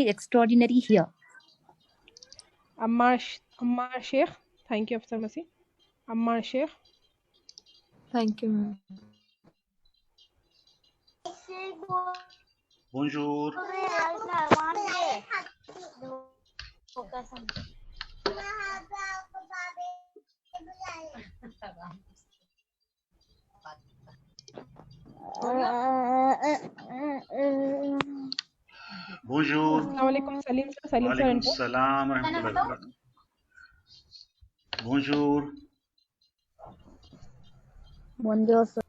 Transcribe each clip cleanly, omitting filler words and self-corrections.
extraordinary here. Ammar Sheikh. Thank you, Officer Masi. Ammar Sheikh. Thank you, ma'am. Bonjour. Bonjour. Assalamualaikum, Salim sir. Salim sir, Walaikum enter. salam wa rahmatullahi wa barakatuh. Bonjour. Bonjour, sir.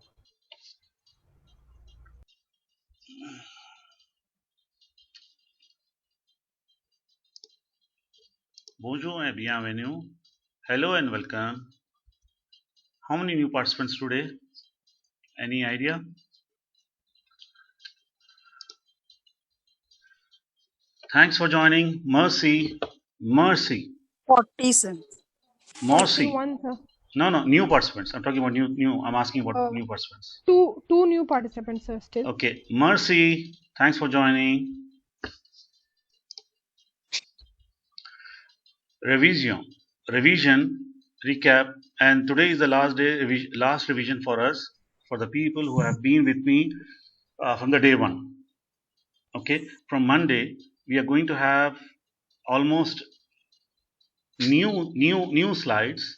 Bonjour and bienvenue. Hello and welcome. How many new participants today? Any idea? Thanks for joining. Mercy. 40, sir. Mercy. 41, sir. No, new participants. I'm talking about new. I'm asking about new participants. Two new participants, sir, still. Okay. Mercy. Thanks for joining. Revision, recap, and today is the last day, last revision for us, for the people who have been with me from the day one. Okay, from Monday we are going to have almost new slides,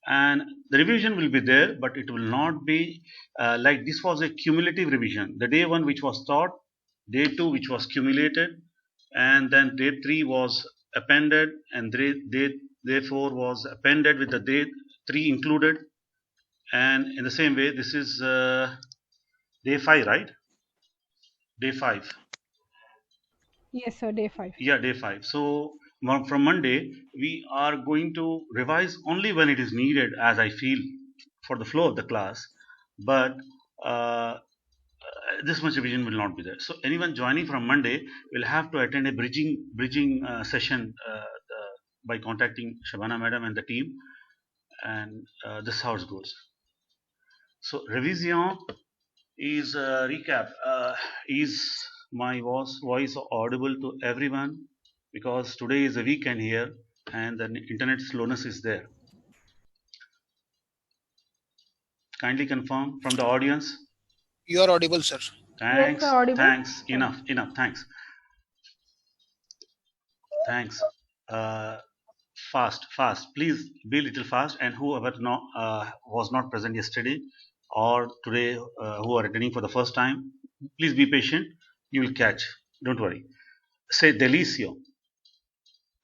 and the revision will be there, but it will not be like this was a cumulative revision. The day one which was taught, day two which was cumulated, and then day three was appended, and day four was appended with the day three included, and in the same way this is day five, right? Day five. Yes, sir, day 5. Yeah, day 5. So from Monday we are going to revise only when it is needed, as I feel, for the flow of the class, but this much revision will not be there. So anyone joining from Monday will have to attend a bridging session by contacting Shabana madam and the team, and this is how it goes. So revision is recap. Is my voice audible to everyone? Because today is a weekend here and the internet slowness is there. Kindly confirm from the audience. You are audible, sir. Thanks. Yes, sir, audible. Thanks. Enough. Thanks. Fast. Please be a little fast. And whoever was not present yesterday or today, who are attending for the first time, please be patient. You will catch. Don't worry. Say delicio.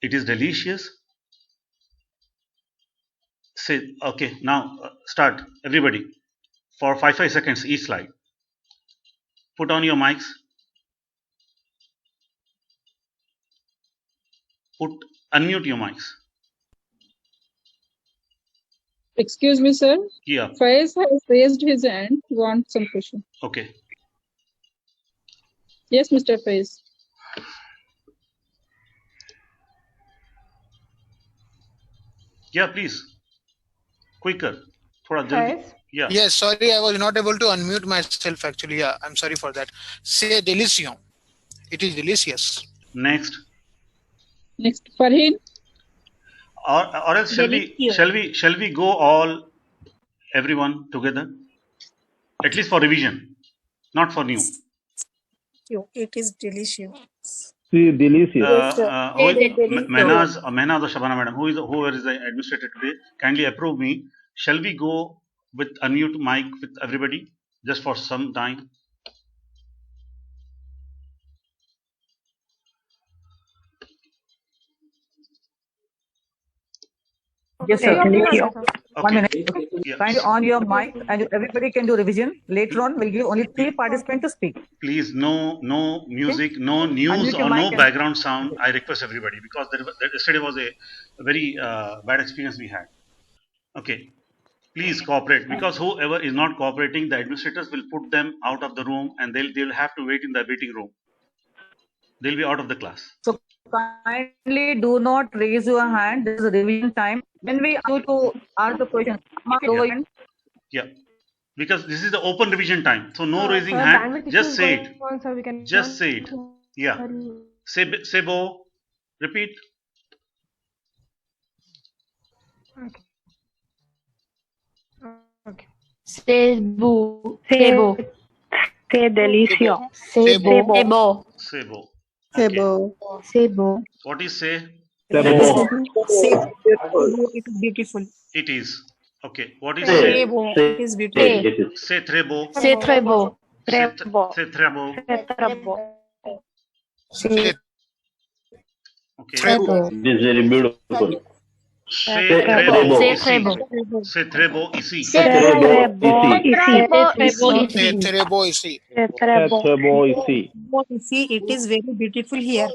It is delicious. Say okay. Now start, everybody, for 5 seconds each slide. Put on your mics. Unmute your mics. Excuse me, sir. Yeah. Faiz has raised his hand. Want some question? Okay. Yes, Mr. Faiz. Yeah, please. Quicker. Faiz? Yeah. Yes, sorry, I was not able to unmute myself actually. Yeah, I'm sorry for that. Say delicious. It is delicious. Next. Farheen. Or else shall we go all everyone together? At least for revision, not for new. It is delicious. Delicious. Mehnaz or Shabana madam, whoever is the administrator today, kindly approve me. Shall we go with unmute mic with everybody just for some time? Yes, sir. Okay. 1 minute. Okay. Yeah. Kindly on your mic and everybody can do revision. Later on, we'll give only 3 participants to speak. Please, no music, okay. No news or no background sound. I request everybody, because yesterday was a very bad experience we had. Okay. Please cooperate, because whoever is not cooperating, the administrators will put them out of the room and they'll have to wait in the waiting room. They'll be out of the class. So kindly do not raise your hand. This is a revision time. When we ask you to ask the question, yeah, because this is the open revision time, so no raising hand. Just say it. Just say it. Yeah. Say beau. Repeat. Okay. Okay. C'est beau. C'est beau. C'est délicieux. C'est beau. beau. C'est beau. Say beau. C'est Okay. beau. C'est beau. What is say? C'est beautiful. It is. Okay. What is C'est say? beau. It is beautiful. Say très beau. C'est très beau. C'est très beau. C'est très beau. C'est Okay. très beau. It is very beautiful. C'est très très beau. beau C'est ici. très beau. C'est très beau ici. C'est Très très beau beau. ici. C'est très beau C'est ici. très beau ici. C'est très beau. Très beau ici. See, it is very beautiful here.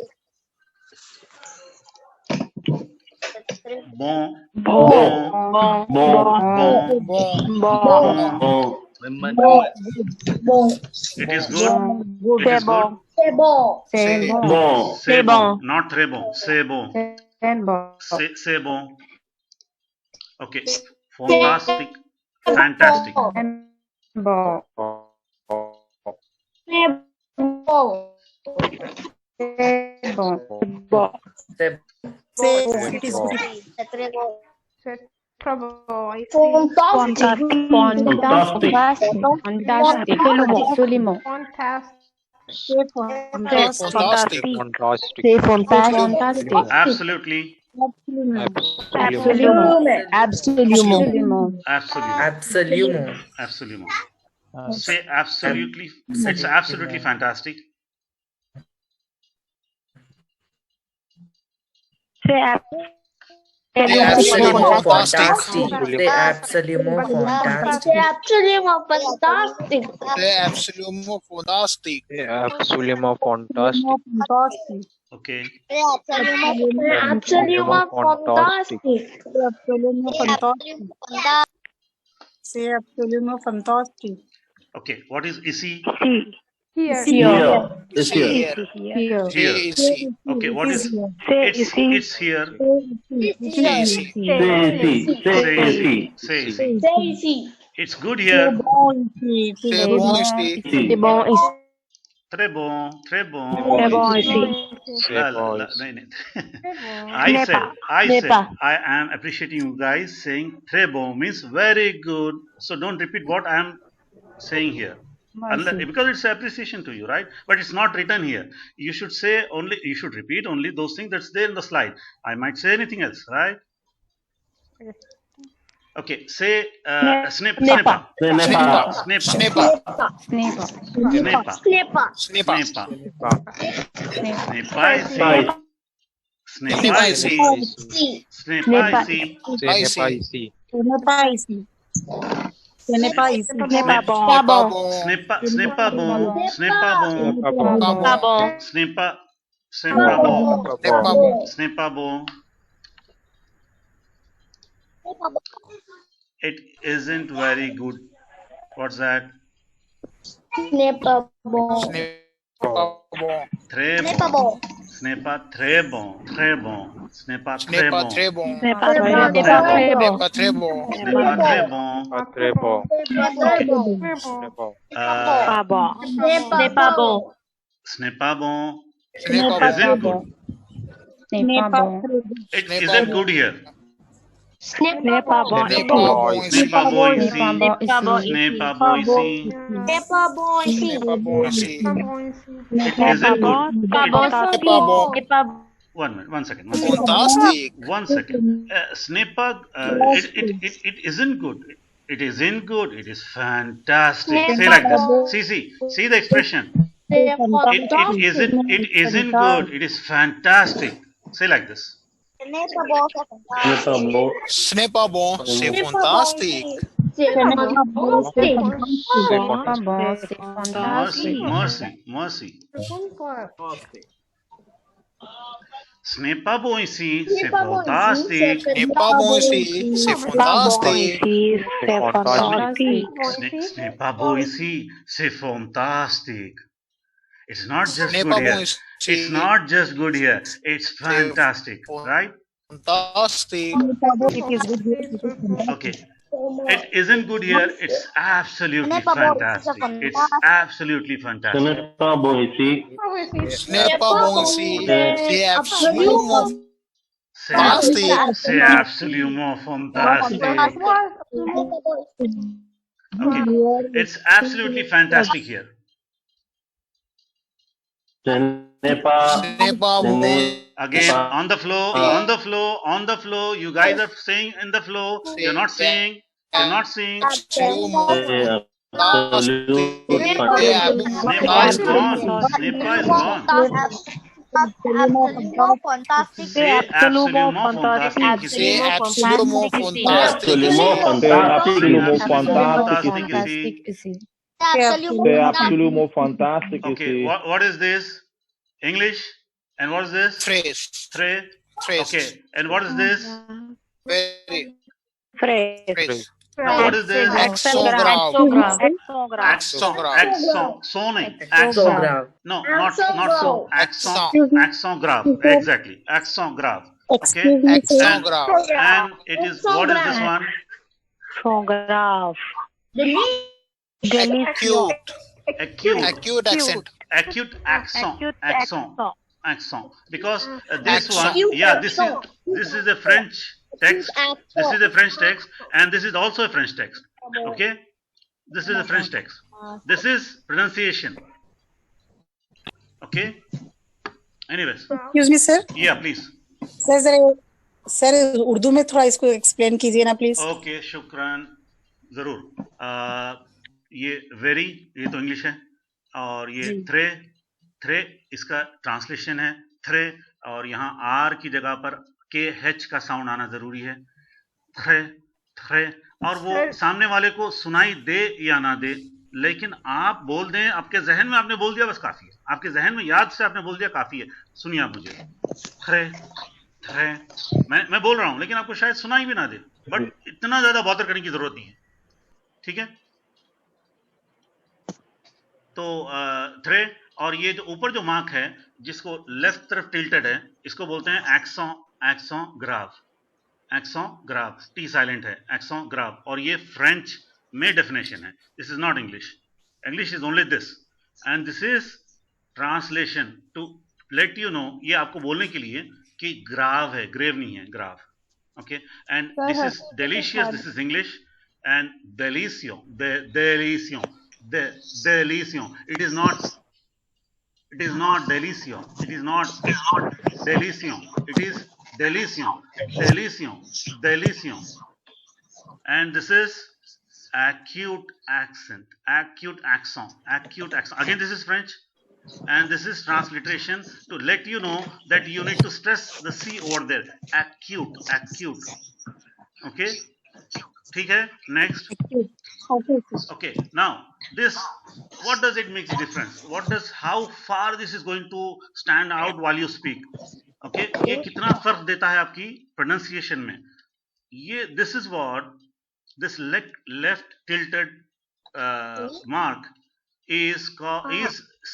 Bon. Bon. Bon. Bon. Bon. Bon. Bon. It is good. It C'est is good. bon. C'est bon. C'est Bon. C'est bon. Not très bon. C'est bon. C'est bon. C'est bon. Okay. Fantastic. Fantastic. Bon. C'est bon. Bon. Say, it is beautiful. C'est très beau ici. Fantastique. Fantastic. Fantastique. Absolument. Fantastic. Fantastic. fantastic. C'est fantastique. Absolutely. Absolument. Absolument. Absolutely. Absolutely. Say absolutely. It's absolutely fantastic. C'est C'est absolument fantastic. C'est absolument fantastic. C'est absolument fantastique. C'est absolument fantastic. Absolument fantastic. Okay. Absolument fantastique. Absolument fantastic. C'est absolument fantastique. Okay. What is ici? Here. Here. Is here. Here. Here. Ici. Okay. What is? C'est It's here. Ici. Say. C'est ici. It's good here. C'est bon ici. C'est bon ici. Très bon. Très bon. Très bon ici. La, la, la, nahin, nahin. I said, I am appreciating you guys saying très bon means very good. So don't repeat what I am saying here. Because it's appreciation to you, right? But it's not written here. You should say only, you should repeat only those things that's there in the slide. I might say anything else, right? Okay, say snipa. Snipa. Snipa. Snipa. Snipa. Snipa. Snipa. Snipa ici. Snipa ici. Snipa ici. Ici. Ce n'est pas ici. Ce n'est pas ici. Ce n'est pas bon. Pas bon. Ce n'est pas bon. Ce n'est pas bon. Pas bon. Ce n'est pas bon. C'est pas bon. Ce n'est pas bon. It isn't very good. What's that? Ce n'est pas bon. Ce n'est pas bon. Très Ce n'est pas bon. bon. Ce n'est pas très bon. Très bon. Ce n'est pas Ce très n'est pas bon. très bon. Ce n'est pas Ce très n'est bon. pas très Ce n'est bon. pas très bon. Ce n'est pas très bon. Pas très bon. Très bon. Bon. Pas bon. Ce n'est pas bon. Ce n'est pas bon. Ce n'est It pas isn't bon. good. Ce n'est pas bon. It isn't good here. Ce n'est Ce n'est pas bon. Ce n'est pas bon Ce n'est ici. pas bon ici. Ce n'est pas bon Ce ici. n'est pas bon ici. Ce n'est pas bon ici. Ce n'est pas bon ici. It Pas isn't bon. good. Pas bon. Ce n'est pas bon. Ce n'est pas bon. One minute. 1 second. Fantastic. 1 second. Snipa, it isn't good. It isn't good. It is fantastic. Say like this. See the expression. It isn't good. It is fantastic. Say like this. Ce n'est pas bon. Ce n'est pas bon. C'est fantastique. Ce n'est pas bon. C'est Mercy. Ce n'est pas bon ici. C'est fantastique. Ce n'est pas bon ici. C'est fantastique. Ici, c'est fantastique. Ce n'est pas bon ici. C'est fantastique. It's not Ce just n'est good pas here. bon ici. It's not just good here. It's fantastic, right? Fantastic. It is good. Okay. It isn't good here. It's absolutely fantastic. It's absolutely fantastic. Seneca Boisi. Snepa bonsi. C'est absolument C'est fantastic. c'est absolument fantastic. Okay, it's absolutely fantastic here. Senepa. Snepa bonsi. Again, on the flow, on the flow, on the flow. You guys are saying in the flow. You're not saying. You're not saying. Absolute Snepa is gone. Snepa is gone. C'est absolument fantastique ici. C'est absolument fantastic. Absolument fantastic ici. C'est absolument fantastique Okay, ici. what is this? English? And what is this? Phrase. Phrase. Phrase. Okay, and what is this? Very. Phrase. Now, what is this? Accent grave. Accent. Accent. Soning. So grave. No, not so. Accent. Accent grave. Exactly. Accent grave. Okay. Accent grave. And it is. What is this one? Phonograph. Acute. Acute. Acute accent. Acute accent. Accent. Accent. Because this Accent. one, yeah, this is a French text. This is a French text, and this is also a French text. Okay, this is a French text. This is pronunciation. Okay. Anyways, excuse me sir yeah, please. Sir जरा sir Urdu में थोड़ा इसको explain कीजिए ना please Okay, शुक्रान, जरूर. ये very, ये तो इंग्लिश है, और ये थ्रे, थ्रे इसका ट्रांसलेशन है थ्रे, और यहाँ आर की जगह पर के एच का साउंड आना जरूरी है. थ्रे थ्रे, और वो सामने वाले को सुनाई दे या ना दे, लेकिन आप बोल दें, आपके जहन में आपने बोल दिया बस काफी है. आपके जहन में याद से आपने बोल दिया काफी है. सुनिए आप मुझे. थ्रे थ्रे, मैं बोल रहा हूं, लेकिन आपको शायद सुनाई भी ना दे, बट इतना ज्यादा बॉदर करने की जरूरत नहीं है. ठीक है. तो थ्रे, और ये जो ऊपर जो मार्क है जिसको लेफ्ट तरफ टिल्टेड है, इसको बोलते हैं एक्सों, एक्सों ग्राव. एक्सों ग्राव, टी साइलेंट है. एक्सों ग्राव, और ये फ्रेंच में डेफिनेशन है. This is not English. English is only this, and this is translation to let you know, ये आपको बोलने के लिए कि ग्राव है, ग्रेव नहीं है, ग्राव. Okay, and this is delicious, this is English, and डेलिसियो, डेलिसियो, delicioso. It is not delicio. It is not delicio. It is delicio. Delicio. Delicio. And this is acute accent. Acute accent. Acute accent. Again, this is French, and this is transliteration to let you know that you need to stress the C over there. Acute. Acute. Okay. ठीक है. Next. Okay, now this, what does it make a difference? What does, how far this is going to stand out while you speak? Okay, ये कितना फर्क देता है आपकी pronunciation में? ये, this is what this left tilted mark is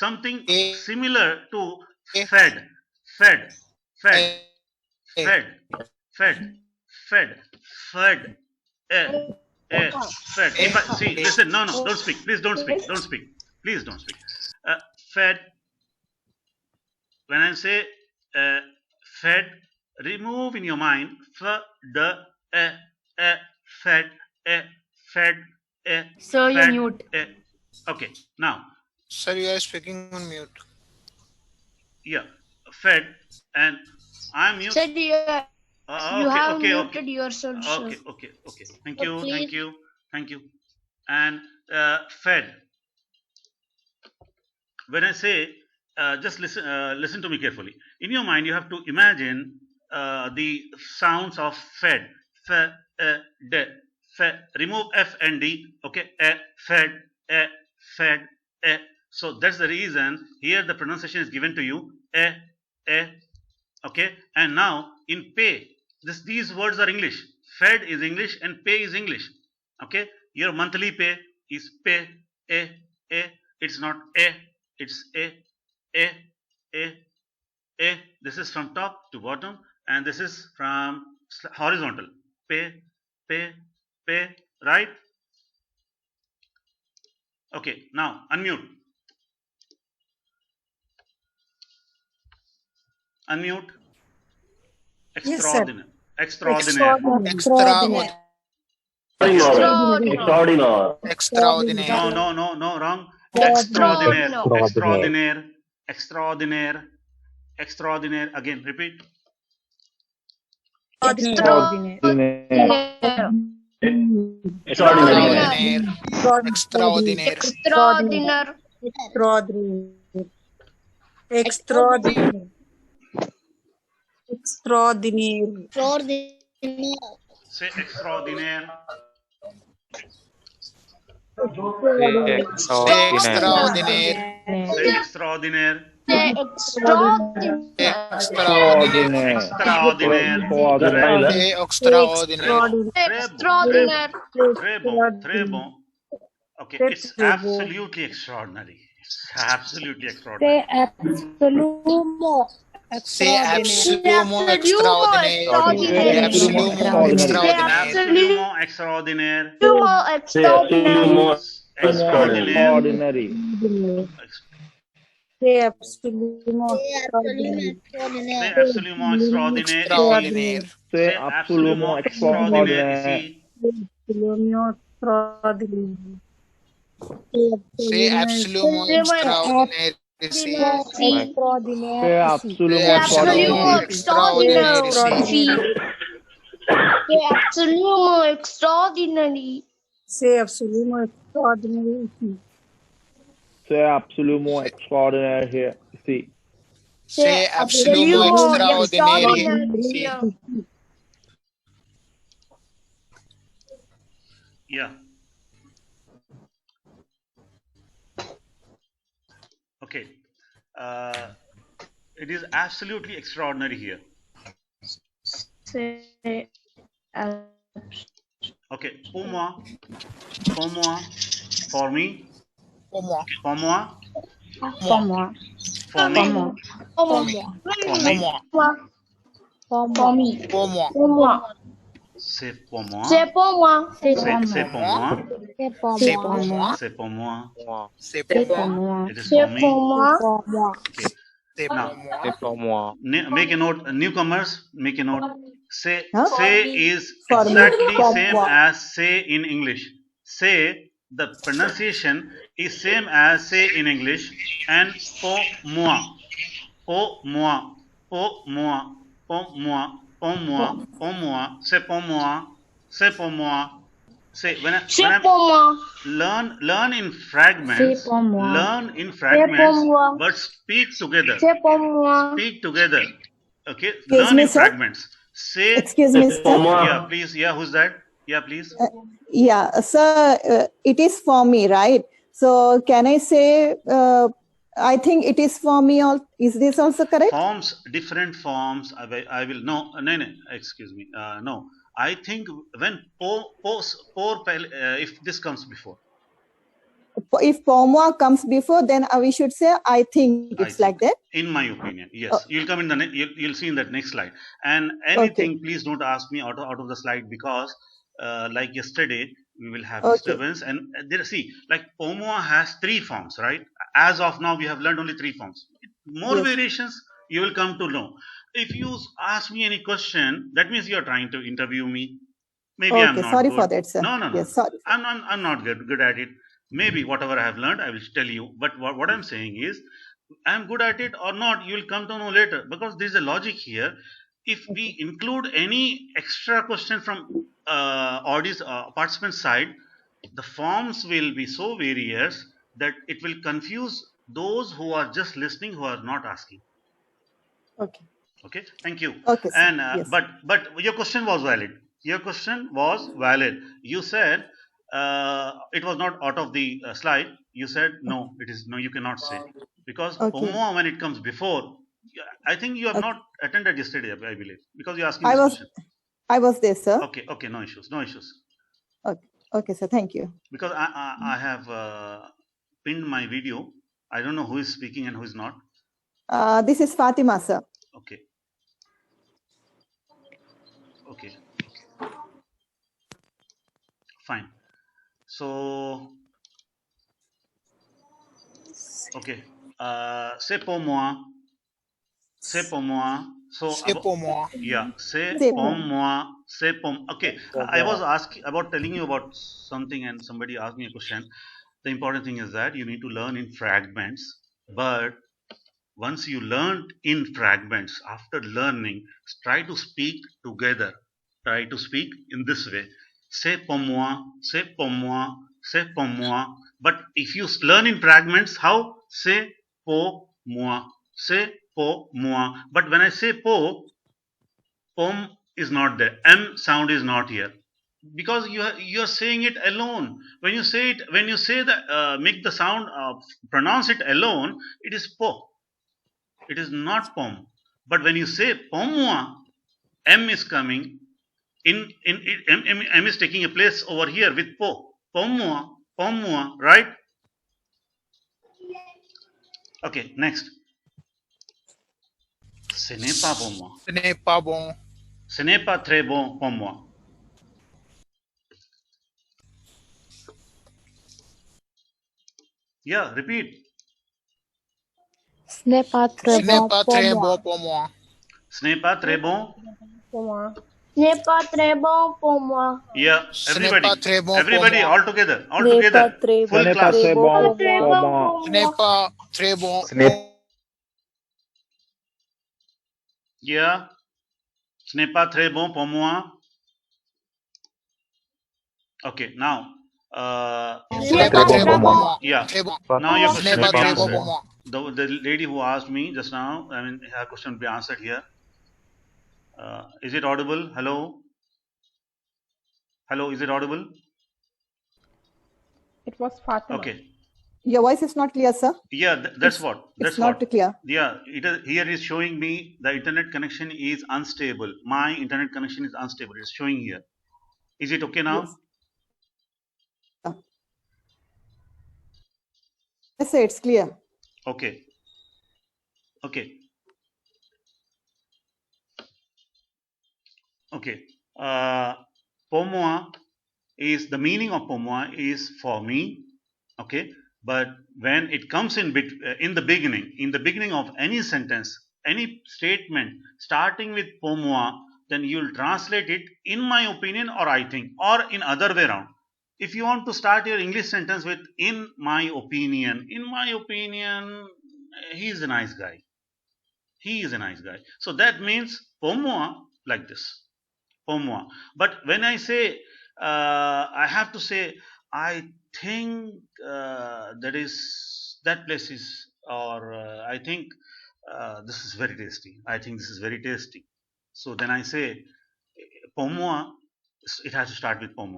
something similar to fed, fed, fed, fed, fed, fed, fed. Fed. If I, see, listen, no, don't speak. Please don't speak. Don't speak. Please don't speak. Fed. When I say fed, remove in your mind fed, fed, So you fed, mute. Okay, now. Sir, you are speaking on mute. Yeah, fed, and I'm mute. Sir, you have muted yourself. Sir. Okay. Thank you. And fed. When I say, just listen to me carefully. In your mind, you have to imagine the sounds of fed. Fed, de, fed. Remove F and D. Okay, fed, fed, So that's the reason here the pronunciation is given to you. Okay, and now in pay. These words are English. Fed is English and pay is English. Okay, your monthly pay is pay, a. It's not a, it's a. This is from top to bottom, and this is from horizontal. Pay, right? Okay, now unmute. Unmute. Yes, sir. Extraordinary. Extraordinary. Extraordinary. Extraordinary. Extraordinary. No, wrong. Extraordinaire. Extraordinaire. Extraordinaire. Extraordinaire. Again, repeat. Extraordinary. Extraordinary. Extraordinary. Extraordinary. Extraordinary. Extraordinary. Say extraordinaire. Say extraordinary. Say extraordinaire. Say extraordinary. Extraordinary. Extraordinaire. Say extraordinary. Extraordinary. Très bon. Très bon. Okay, it's absolutely extraordinary. It's absolutely extraordinary. Say absolument extraordinary. Extraordinary. Absolument extraordinary. Absolument extraordinaire. Extraordinary. Extraordinaire. Say absolument Say absolument extraordinaire. Extraordinary. Say absolument extraordinary. Say absolument extraordinary. Say Extraordinary. absolument Extraordinary. Extraordinary. Say absolument extraordinary. Say absolument extraordinary here. See. Say absolument extraordinary. Yeah. Okay. It is absolutely extraordinary here. Say Okay. Pour moi. Pour moi. For me. Pour moi. Pour moi. pour moi. For me. Pour moi. Pour moi. Pour me. Pour moi. Pour moi. C'est pour moi. C'est pour moi. C'est pour moi. C'est pour moi. C'est pour moi. C'est pour moi. It is C'est for me. pour moi. Okay. C'est pour moi. C'est pour moi. Make a note. Newcomers, make a note. Say is For me. exactly For same moi. as say in English. Say, the pronunciation is same as say in English, and pour moi, pour moi, pour moi, pour moi, pour moi, pour moi, c'est pour moi, c'est pour moi. Say C'est pour moi. learn in fragments. C'est pour moi. Learn in C'est fragments, pour moi. but speak together. C'est pour moi. Speak together. Okay, Excuse learn me, in sir? fragments. Say, Excuse me, sir. yeah, please. Yeah, who's that? Yeah, please. Yeah, sir, it is for me, right? So can I say, I think it is for me, is this also correct? Forms, different forms. I will no, excuse me. No, I think when if this comes before. If pour moi comes before, then we should say, I think it's like that. In my opinion, yes. You'll come in the you'll see in that next slide. And anything, please don't ask me out of the slide, because like yesterday we will have disturbance. And there, see, like pour moi has 3 forms, right? As of now, we have learned only 3 forms. More variations you will come to know. If you ask me any question, that means you are trying to interview me. Maybe I'm not sorry good. for that, sir. No. Yes, sorry. I'm not good at it. Maybe whatever I have learned, I will tell you. But what I'm saying is, I'm good at it or not, you will come to know later, because there's a logic here. If we include any extra question from audience participant side, the forms will be so various that it will confuse those who are just listening, who are not asking. Okay, thank you. Okay, sir. And Yes. but your question was valid. Your question was valid. You said it was not out of the slide. You said no, it is no. You cannot say, because pour moi, when it comes before, I think you have not attended yesterday, I believe, because you're asking this question. I was there, sir. Okay, no issues. Okay, sir. Thank you. Because I have pinned my video. I don't know who is speaking and who is not. This is Fatima, sir. Okay. Fine. So, okay. C'est pour moi. C'est pour moi. So, C'est pour moi. yeah, c'est C'est pour pour- moi. C'est pour. Okay, I was asking about telling you about something, and somebody asked me a question. The important thing is that you need to learn in fragments, but once you learned in fragments, after learning, try to speak together. Try to speak in this way. C'est pour moi, c'est pour moi, c'est pour moi. But if you learn in fragments, how? C'est pour moi, c'est pour moi. But when I say pour, pom is not there. M sound is not here. Because you are saying it alone. When you say it, when you say the make the sound, pronounce it alone, it is po. It is not pom. But when you say pomwa, M is coming in it, M is taking a place over here with po. Pomwa, pomwa, right? Okay, next. Ce n'est pas pour moi. Ce n'est pas bon. Ce n'est pas très bon pour moi. Yeah, repeat. Ce n'est pas très Ce n'est bon pas pour très moi. bon pour moi. Ce n'est pas très bon. Pour moi. Ce n'est pas très bon pour moi. Yeah, Ce n'est everybody, pas très bon pour everybody, moi. all together, all Ce n'est pas together, très full Ce n'est pas class. très bon pour Très moi. bon pour Ce n'est moi. pas très bon. Ce n'est Yeah, ce n'est pas très bon pour moi. Okay, now, Ce n'est pas très bon pour moi. yeah, Très bon. now your Ce n'est question pas will be très bon answered. pour moi. The lady who asked me just now, I mean, her question will be answered here. Is it audible? Hello? Hello, is it audible? It was Fatima. Okay. Your voice is not clear, sir. Yeah, that's what. That's It's not what. clear. Yeah, it is, here is showing me the internet connection is unstable. My internet connection is unstable. It's showing here. Is it okay now? Yes. Yes, sir, it's clear. Okay. Okay. Okay. Pour is the meaning of pour is for me. Okay. But when it comes in the beginning of any sentence, any statement starting with pour then you'll translate it in my opinion or I think or in other way around. If you want to start your English sentence with in my opinion, he is a nice guy. He is a nice guy. So that means pour like this. Pour But when I say, I have to say, I think that place is, or I think this is very tasty. I think this is very tasty. So then I say, pour it has to start with pour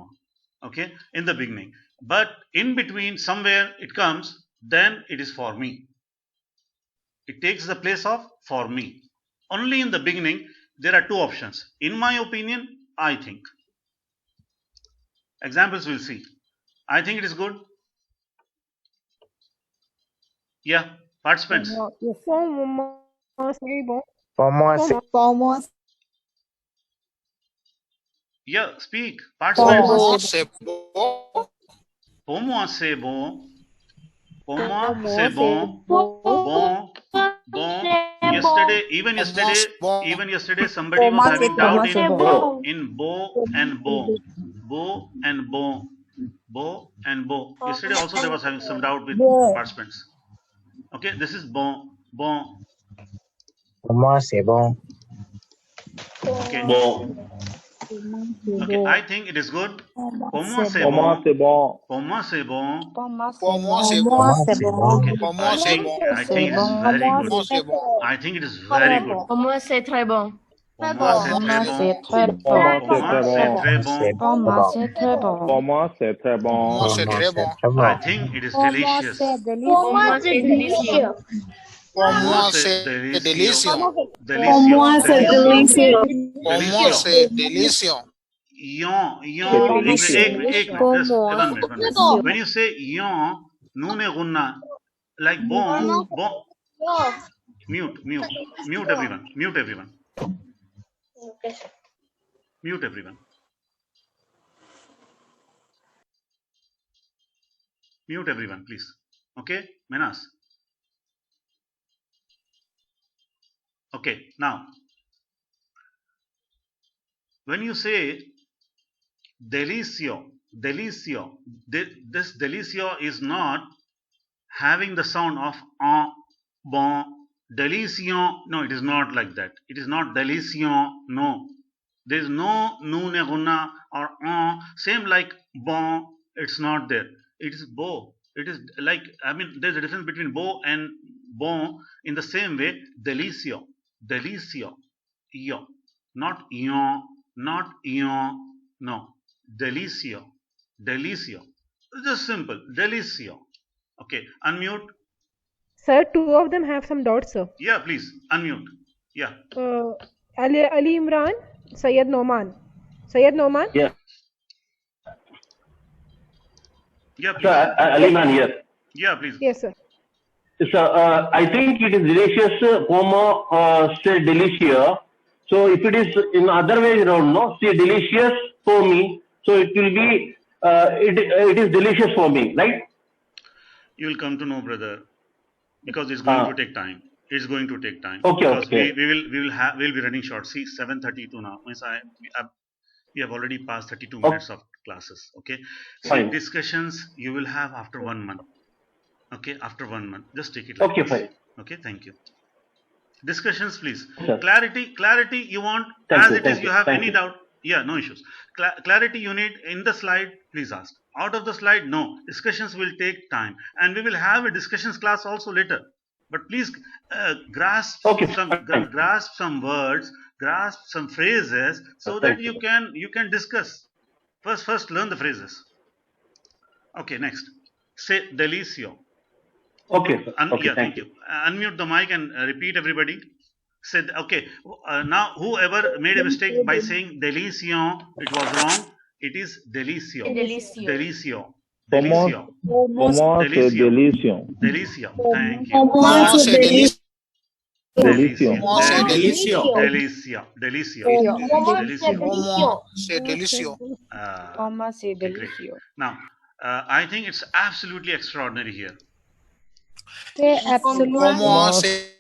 okay, in the beginning. But in between, somewhere it comes, then it is for me. It takes the place of for me. Only in the beginning, there are two options. In my opinion, I think. Examples we'll see. I think it is good. Yeah, participants. Pour moi, c'est bon. Pour moi, c'est Pour moi, Yeah, speak. Pour Participants. moi, c'est bon. Pour moi, c'est bon. Pour moi, c'est bon. Bon. Bon. Yesterday, even yesterday, somebody was having doubt in bo and bo. Bo and bo. Bo and bo. Yesterday also there was having some doubt with participants. Okay, this is bon. Bon. pour moi, c'est bon. Okay. Okay, I think it is good. Pour moi, c'est Pour moi, bon. c'est bon. Pour moi, c'est bon. Pour moi, c'est Pour bon. moi, c'est bon. Okay. Pour moi, c'est bon. I think it is very Pour good. moi, c'est bon. I think it is very good. Pour moi, c'est très bon. Pour moi, c'est très bon. Pour moi, Pour moi, c'est très bon. Pour moi, c'est très bon. Pour moi, c'est très Pour bon. moi, c'est très bon. I think it is delicious. Pour moi, c'est délicieux. Pour moi, c'est délicieux. Pour moi, c'est délicieux. Pour moi, c'est délicieux. Yon, delicious. just 1 minute. When you say yon, nune gunna, like bon, mute everyone. Mute everyone. Mute everyone, please. Okay, Menas. Okay, now when you say delicio, this delicio is not having the sound of bon, delicio. No, it is not like that. It is not delicio. No, there is no nune guna or same like bon. It's not there. It is bo. It is like, I mean, there's a difference between bo and bon. In the same way, delicio, yo, not yo, no, delicio. Just simple, delicio. Okay, unmute. Sir, two of them have some dots, sir. Yeah, please unmute. Yeah. Ali Imran, Syed Noman. Yeah. Yeah, please. Sir, Aliman here. Yeah, please. Yes, sir. So I think it is delicious, homo, say delicious. So if it is in other way around, no, say delicious for me. So it will be, it is delicious for me, right? You will come to know, brother, because it's going to take time. It's going to take time. Okay, because okay. we'll be running short. See, 7:32 now. Means we have already passed 32 minutes of classes. Okay. So Fine. discussions you will have after 1 month. Okay, after 1 month. Just take it like Okay, this. fine. Okay, thank you. Discussions, please. Sure. Clarity. You want Thank as you, it is. thank You you, have thank any you. doubt? Yeah, no issues. Clarity you need in the slide. Please ask. Out of the slide, no. Discussions will take time, and we will have a discussions class also later. But please grasp Okay, fine. grasp some words, grasp some phrases, so that Thank you can discuss. First learn the phrases. Okay, next. Say delicio. Okay, sir. Okay, Yeah, thank thank you. Unmute the mic and repeat everybody. Said okay. Now whoever made a mistake by saying delicio, it was wrong. It is delicio. Delicio. Delicio. Como se delicio. Delicio. Thank you. Homo, say delicious. Delicio. Homo, say delicio. Delicio. Homo, say delicio. Okay, great. Now, I think it's absolutely extraordinary here. Homo, say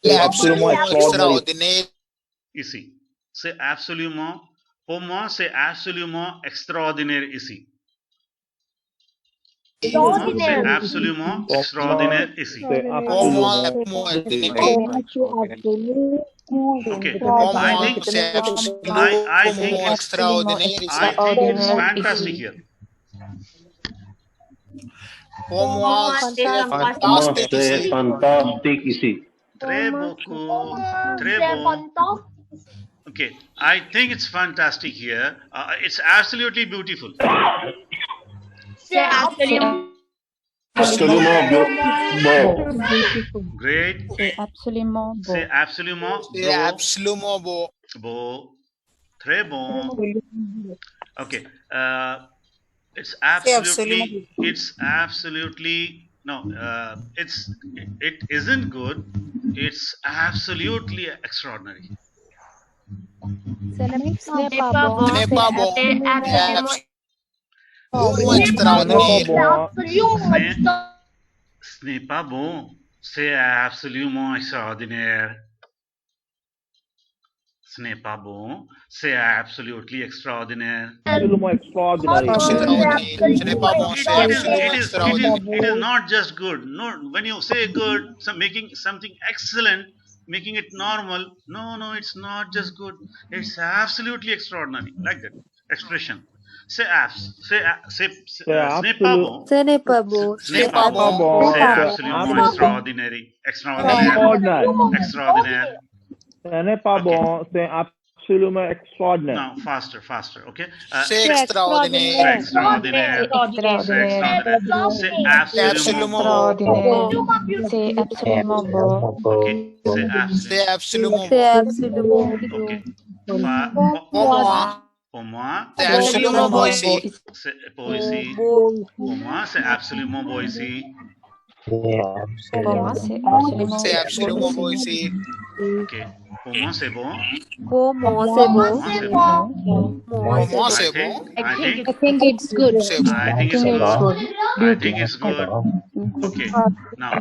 Absolument extraordinaire. You see, c'est absolument, pour moi, c'est absolument extraordinaire ici. Pour moi, c'est absolument extraordinaire ici. C'est Homo, absolument Okay, Homo, I think say I think it's fantastic here. Homo, say Homo, fantastic. say fantastic ici. Très beaucoup, très bon. Okay, I think it's fantastic here. It's absolutely beautiful. Absolument beau. Great. C'est absolument beau. C'est absolument C'est absolument beau. beau. Très bon. Okay. It's absolutely no. It isn't good. It's absolutely extraordinary. Ce n'est pas bon. Ce n'est pas bon. Homo, Ce n'est extraordinaire. pas bon. Ce n'est pas bon. C'est absolument extraordinaire. Ce n'est pas bon. C'est absolutely extraordinaire. Absolument extraordinary. Ce n'est pas bon. C'est absolument extraordinaire. It is not just good. No, when you say good, making something excellent, making it normal. No, it's not just good. It's absolutely extraordinary. Like that expression. Ce n'est pas bon. Ce n'est pas beau. Ce n'est pas bon. C'est absolument extraordinary. Extraordinaire. Ce n'est pas bon, c'est absolument extraordinaire. Now, faster. Okay. C'est extraordinaire. C'est extraordinaire. C'est absolument beau. C'est absolument beau. Okay. C'est absolument C'est absolument beau. Okay. Pour moi, c'est absolument beau ici. c'est beau ici. Pour moi, c'est absolument beau ici. Pour moi, c'est absolument C'est absolument beau ici. Okay. Pour moi, c'est bon. Pour moi, c'est beau. Pour moi, c'est bon. Pour moi, I c'est bon. think, I think it's good. C'est bon. I think it's good. I think it's good. Okay. Now,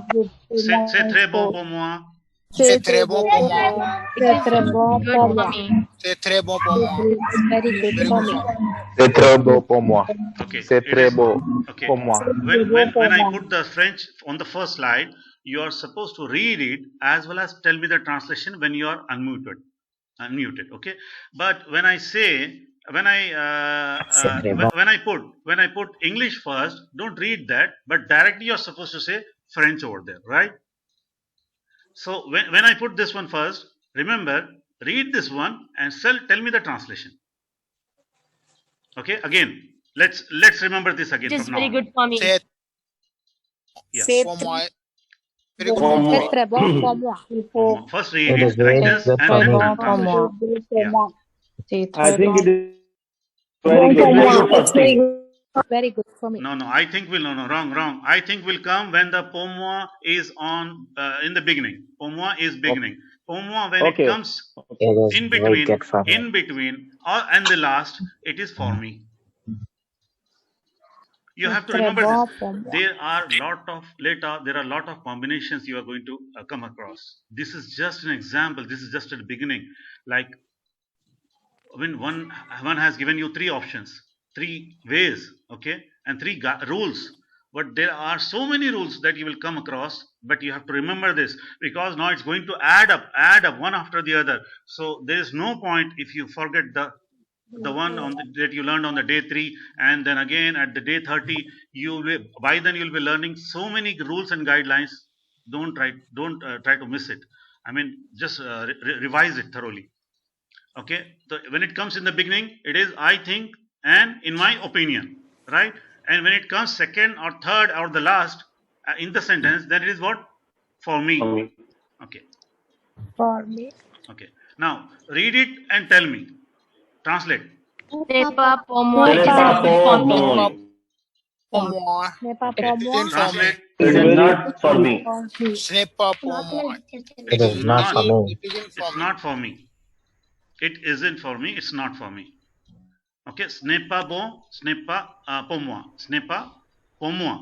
c'est très bon pour moi. C'est très bon pour moi. C'est très bon pour moi. C'est très bon pour moi. Very good for me. C'est très beau pour moi. Okay. C'est it très is- beau Okay. pour moi. When I put the French on the first slide, you are supposed to read it as well as tell me the translation when you are unmuted. Okay. But when I say when I put English first, don't read that, but directly you're supposed to say French over there, right? So when I put this one first, remember, read this one and tell me the translation. Okay, again, let's remember this again. It is from now very on. good for me. C'est Yeah. pour moi. Very good Pour for moi. me. Très bon pour moi. First read It it is very like this good and for then me. the translation. Yeah. C'est I très think bon. it is Very good. Very good for me. Very good for me. No, I think wrong. I think will come when the pour moi is on in the beginning. Pour moi is beginning. Pour moi when Okay. it comes It is in very good for me. or and the last, it is for me. You have to Très remember bon this. pour moi. There are a lot of combinations you are going to come across. This is just an example. This is just at the beginning. Like when one has given you three options, three ways, okay, and three rules. But there are so many rules that you will come across. But you have to remember this, because now it's going to add up one after the other. So there is no point if you forget the one that you learned on the day 3, and then again at the day 30, by then you'll be learning so many rules and guidelines. Don't try to miss it. I mean, just revise it thoroughly. Okay, so when it comes in the beginning, it is I think and in my opinion, right? And when it comes second or third or the last in the sentence, then it is what? For me. For me. Okay. For me. Okay. Now read it and tell me. Translate. C'est pas pour moi. Ce It n'est is pas not good for pour me. moi. Pour moi. Ce n'est pas Okay. pour moi. Translate. It is not for me. Ce n'est pas pour moi. It is not for me. It isn't for It's me. not for me. It isn't for me. It's not for me. Okay. Ce n'est pas bon. Ce n'est pas pour moi. Ce n'est pas pour moi.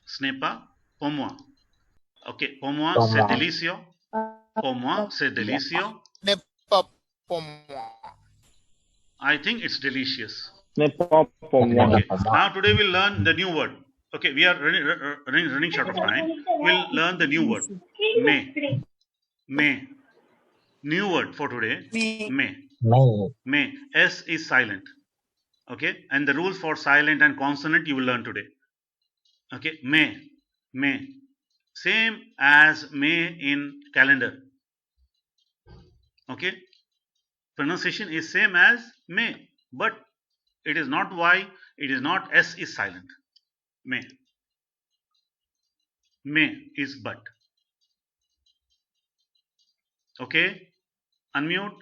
Ce n'est pas pour moi. Ok. Pour moi, Pour c'est moi. délicieux. Pour moi, c'est délicieux. Ce n'est pas pour moi. I think it's delicious. Ce n'est pas pour moi. Okay. Now today we'll learn the new word. Okay. We are running short of time. We'll learn the new word. May. New word for today. May. May. S is silent. Okay. And the rules for silent and consonant you will learn today. Okay. May. Same as May in calendar. Okay. Pronunciation is same as May, but it is not Y. It is not S is silent. May. May is but. Okay. Unmute.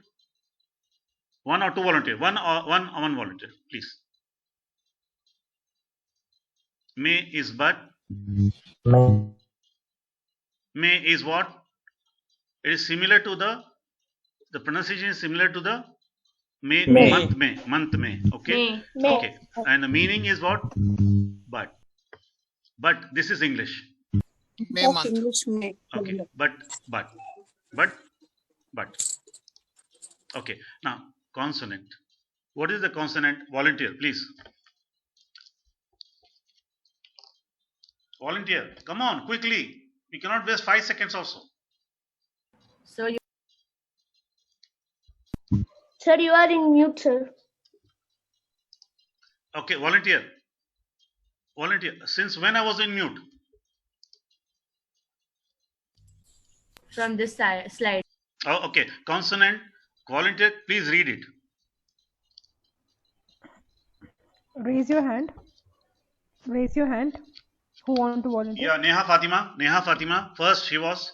One or two volunteer. One volunteer, please. May is but. May. May is what? It is similar to the pronunciation is similar to the May. Month May. Okay. May. Okay. And the meaning is what? But. But this is English. May month. Okay. But. Okay. Now consonant. What is the consonant? Volunteer, please. Volunteer. Come on, quickly. We cannot waste 5 seconds also. So Sir, you are in mute, sir. Okay, volunteer. Since when I was in mute? From this slide. Oh, okay. Consonant. Volunteer, please read it. Raise your hand. Who want to volunteer? Yeah, Neha Fatima. First she was.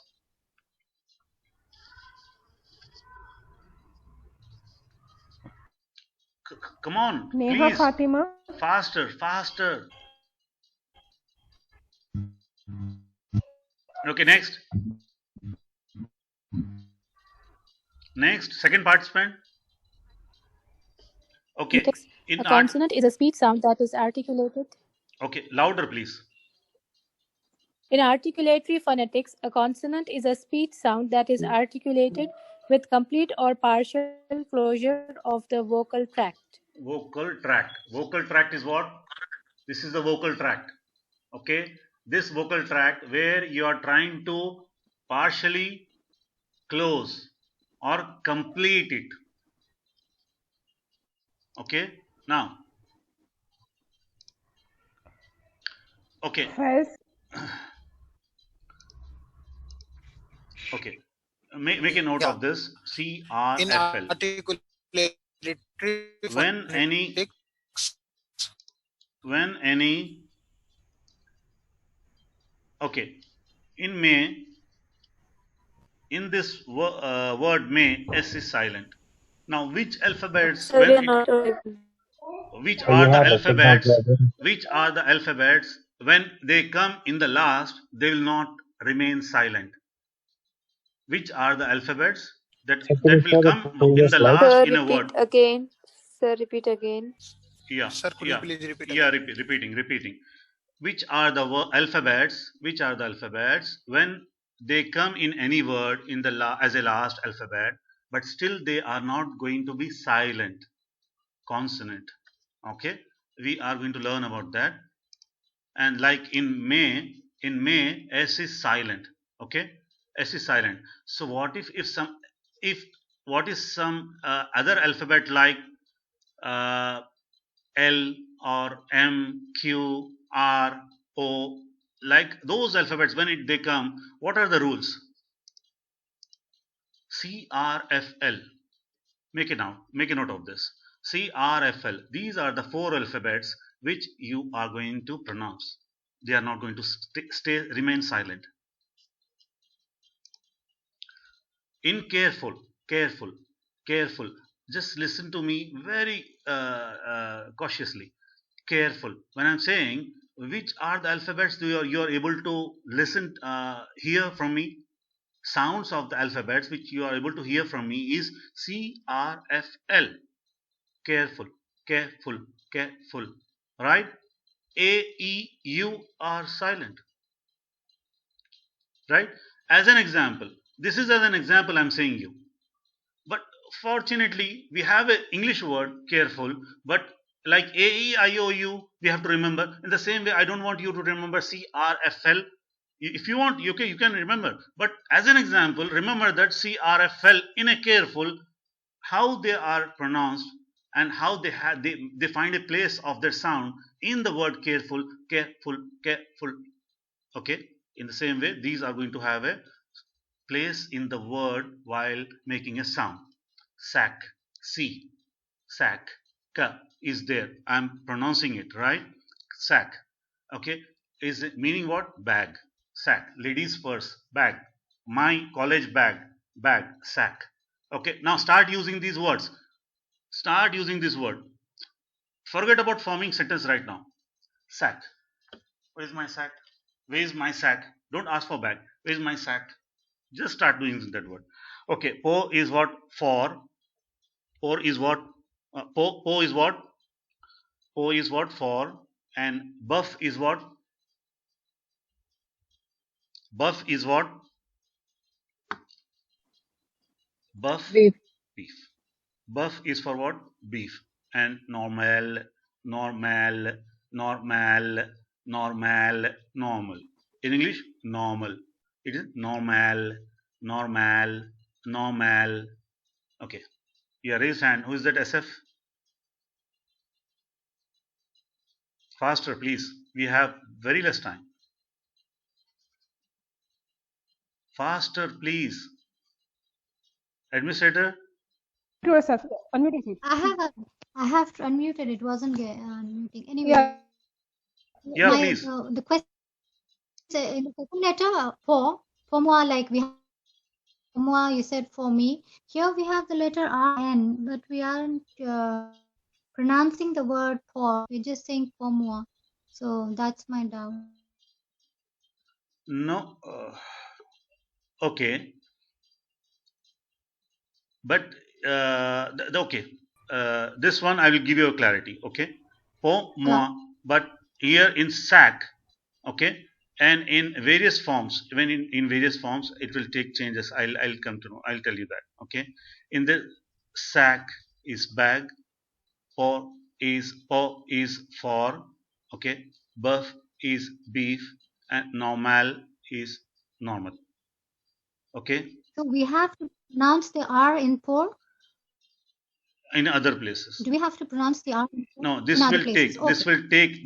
Come on, Neha please. Fatima. Faster. Okay, next. Next, second participant. Okay. Phonetics. In A consonant is a speech sound that is articulated. Okay, louder, please. In articulatory phonetics, a consonant is a speech sound that is articulated with complete or partial closure of the vocal tract. Vocal tract. Vocal tract is what? This is the vocal tract. Okay, this vocal tract where you are trying to partially close or complete it. Okay, now. Okay. First. Okay, make a note of this. CRFL. When any okay, in may, in this word may, S is silent. Now, which alphabets? Which are the alphabets? Which are the alphabets when they come in the last? They will not remain silent. Which are the alphabets that will come in the last in a word? Again, sir, repeat again. Yeah. Sir, could you please repeat? Yeah, repeating. Which are the alphabets? Which are the alphabets when they come in any word in the as a last alphabet, but still they are not going to be silent? Consonant. Okay, we are going to learn about that. And like in May, S is silent. Okay, S is silent. So what if some other alphabet like L or M, Q, R, O, like those alphabets, when they come, what are the rules? CRFL. Make a note of this. CRFL. These are the 4 alphabets which you are going to pronounce. They are not going to remain silent. In careful. Just listen to me very cautiously. Careful. When I'm saying which are the alphabets you are able to listen, hear from me, sounds of the alphabets which you are able to hear from me is CRFL. Careful. Right? A, E, U are silent. Right? As an example, this is as an example I'm saying you. But fortunately, we have an English word, careful, but like A, E, I, O, U, we have to remember. In the same way, I don't want you to remember CRFL. If you want, you can remember. But as an example, remember that CRFL in a careful, how they are pronounced and how they find a place of their sound in the word careful. Okay. In the same way, these are going to have a place in the word while making a sound. Sack, sack, ka is there. I'm pronouncing it right. Sack. Okay. Is it meaning what? Bag. Sack. Ladies' purse. Bag. My college bag. Bag. Sack. Okay. Now start using these words. Start using this word. Forget about forming sentence right now. Sack. Where's my sack? Where's my sack? Don't ask for bag. Where's my sack? Just start doing that word. Okay. Po is what? For. Por is what? Po is what? Po is what? For. And buff is what? Buff is what? Buff. Beef. Buff is for what? Beef. And normal. In English, normal. It is normal. Okay. Yeah, raise hand. Who is that? SF? Faster, please. We have very less time. Faster, please. Administrator? To yourself. Unmute it. I have unmuted. It wasn't unmuting. Anyway. Yeah, please. The question in the second letter for more like we have more, you said for me. Here we have the letter RN, but we aren't pronouncing the word for. We're just saying for more. So that's my doubt. No. Okay, but okay, this one I will give you a clarity. Okay, pour moi, but here in sac, okay, and in various forms, when in various forms it will take changes. I'll come to know. I'll tell you that. Okay, in the sac is bag, pour is for, okay, buff is beef, and normal is normal. Okay, So we have to pronounce the R in pour. in other places. Do we have to pronounce the R in pour? No, this In other will places. take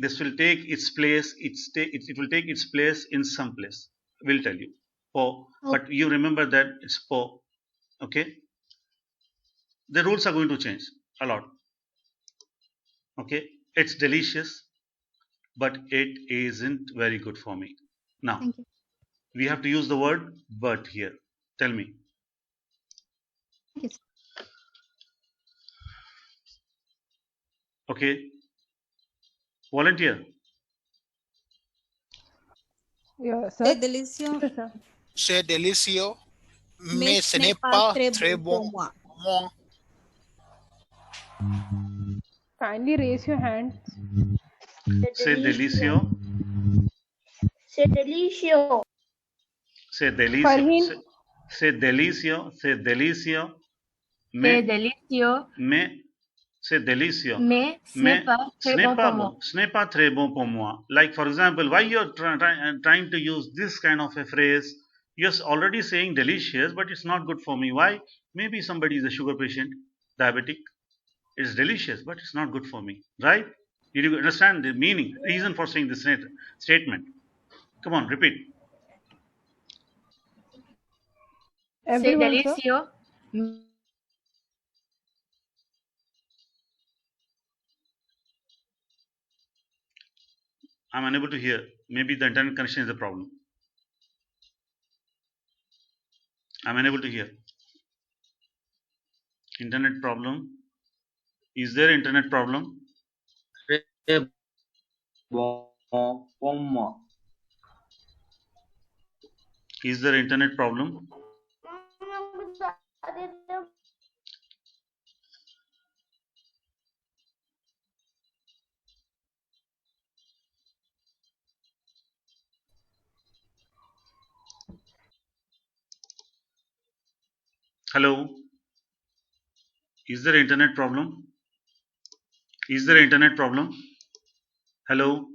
this will take its place. It will take its place in some place. We'll tell you. Po, but you remember that it's po. Okay. The rules are going to change a lot. Okay. It's delicious, but it isn't very good for me. Now Thank you. we have to use the word but here. Tell me. Thank you. Okay. Volunteer. Yeah, sir. C'est délicieux. C'est délicieux, Mais mais ce n'est pas très bon pour moi. moi. Kindly raise your hand. C'est délicieux. C'est délicieux. C'est délicieux. Farheen. C'est délicieux. C'est délicieux. C'est Mais délicieux, c'est délicieux. mais ce Mais n'est pas ce très n'est bon pas pour moi. bon. Ce n'est pas très bon pour moi. Like for example, why you're trying to use this kind of a phrase? You're already saying delicious, but it's not good for me. Why? Maybe somebody is a sugar patient, diabetic. It's delicious, but it's not good for me. Right? Did you understand the meaning, reason for saying this statement? Come on, repeat. C'est Everyone, sir. délicieux. I'm unable to hear. Maybe the internet connection is the problem. I'm unable to hear. Internet problem. Is there internet problem? Is there internet problem? Hello? Is there internet problem? Is there internet problem? Hello?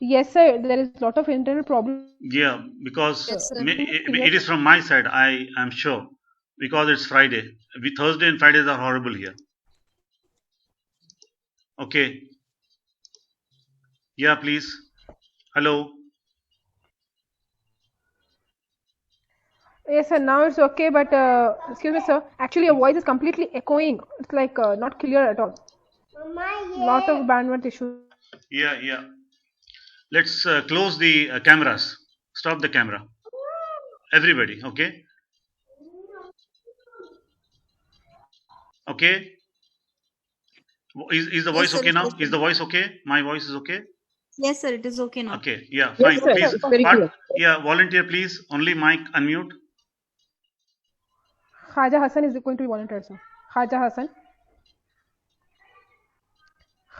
Yes, sir. There is a lot of internet problem. Yeah, because Yes, sir. it is from my side, I am sure. Because it's Friday. Thursday and Fridays are horrible here. Okay. Yeah, please. Hello? Yes, sir. Now it's okay, but excuse me, sir. Actually, your voice is completely echoing. It's like not clear at all. Lot of bandwidth issue. Yeah. Let's close the cameras. Stop the camera. Everybody, okay? Okay? Is the voice sir, okay now? it's Is the voice okay? My voice is okay? Yes, sir. It is okay now. Okay, yeah, Yes, fine. sir. Please, It's very clear. yeah, volunteer, please. Only mic unmute. Khaja Hassan is going to be volunteer, sir. Khaja Hassan.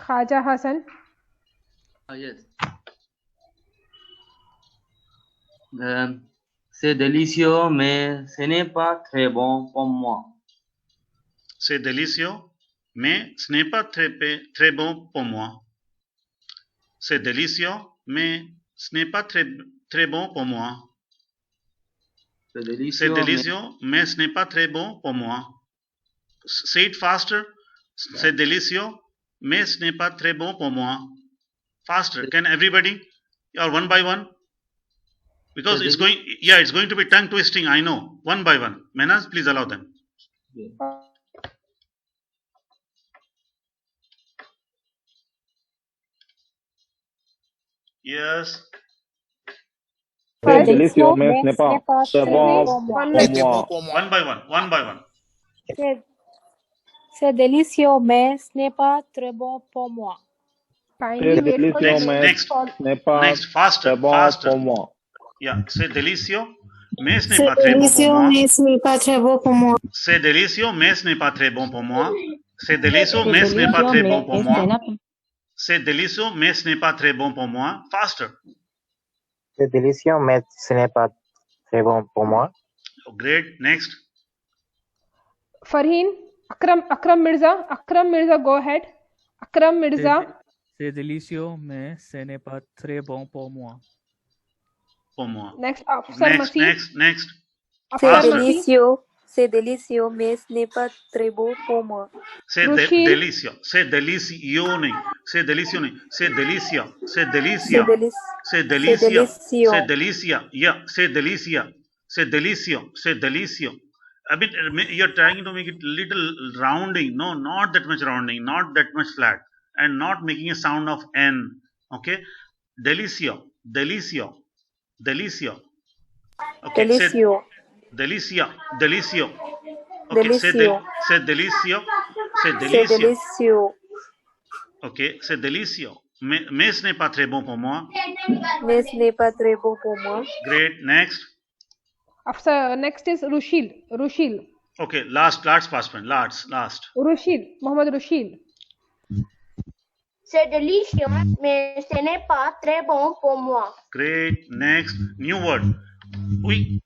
Khaja Hassan. Yes. C'est délicieux, mais ce n'est pas très bon pour moi. C'est délicieux, mais ce n'est pas très bon pour moi. C'est délicieux, mais ce n'est pas très bon pour moi. C'est C'est délicieux, mais ce n'est pas très bon pour moi. Say it faster. C'est délicieux, mais ce n'est pas très bon pour moi. Faster. Can everybody? Or one by one? Because it's going to be tongue twisting, I know. One by one. Menas, please allow them. Yes. C'est délicieux, mais ce n'est pas très bon pour One moi. One by one. One by one. C'est délicieux, mais ce n'est pas très bon pour moi. Kindly C'est wait for délicieux, the mais Next. ce n'est pas Next. Faster. très bon Faster. pour moi. Yeah. C'est délicieux, Mes n'est pas très bon pour moi. Mais ce n'est pas très beau pour moi. C'est délicieux, mais ce n'est pas très bon pour moi. C'est délicieux, mais ce n'est pas très bon pour moi. C'est délicieux, mais ce n'est pas très bon pour moi. Faster. C'est délicieux, mais ce n'est pas très bon pour moi. Oh, great. Next. Farheen, Akram Mirza, go ahead. Akram Mirza. C'est délicieux, mais ce n'est pas très bon pour moi. Pour moi. Next. Next. C'est délicieux, mais ce n'est pas très beau pour moi. C'est délicieux. C'est délicieux नहीं. C'est délicieux नहीं. C'est délicieux. C'est délicieux. C'est délicieux. C'est délicieux. Yeah. C'est délicieux. C'est délicieux. C'est délicieux. I mean, you're trying to make it little rounding. No, not that much rounding. Not that much flat. And not making a sound of N. Okay. Délicieux. Délicieux. Délicieux. Okay. Délicieux. Délicieux. Délicieux. Okay. C'est délicieux. C'est délicieux. C'est délicieux. Ok, c'est délicieux. Mais ce n'est pas très bon pour moi. Mais ce n'est pas très bon pour moi. Great. Next. Next is Rushil. Okay, last participant. Last. Mohammed Rushil. C'est délicieux, mais ce n'est pas très bon pour moi. Great. Next. New word. Oui.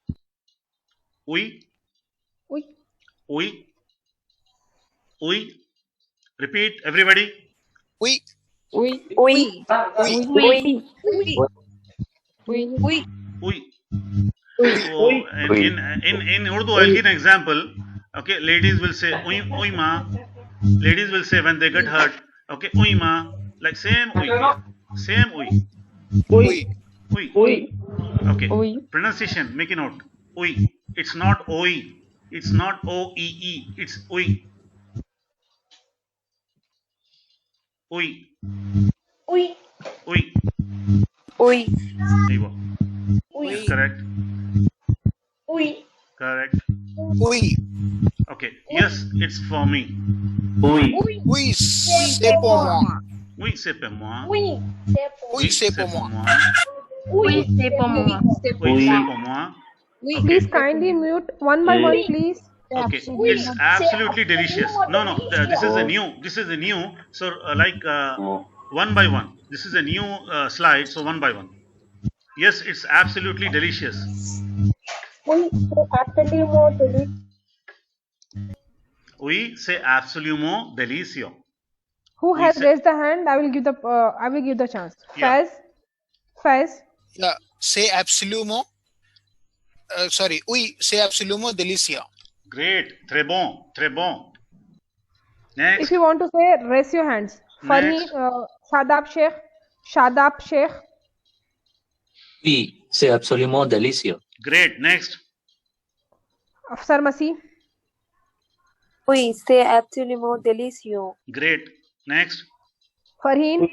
Repeat, everybody. Oui. So, in Urdu, I'll give an example. Okay, ladies will say uy ma. Ladies will say when they get hurt. Okay, uy ma. Like same uy. Same uy. Uy. Okay. Pronunciation. Make a note. Uy. It's not oi. It's not oee. It's uy. Uy. There you go. Correct. Correct. Okay. Yes, it's for me. Oui, c'est pour moi. Oui, c'est pour moi. Oui, c'est pour moi. Oui, c'est pour moi. Oui, c'est pour moi. Okay. Please kindly mute one by one, please. Okay, it's absolutely delicious. No, this is a new. So one by one. This is a new slide. So one by one. Yes, it's absolutely delicious. Oui, c'est absolument délicieux. Who has raised the hand? I will give the chance. Yeah. Faiz. Yeah, c'est absolument. Oui, c'est absolument délicieux. Great, très bon. Next. If you want to say, raise your hands. Farheen, Shadab Sheikh. Oui, c'est absolument délicieux. Great, next. Afsar Masih. Oui, c'est absolument délicieux. Great, next. Farheen.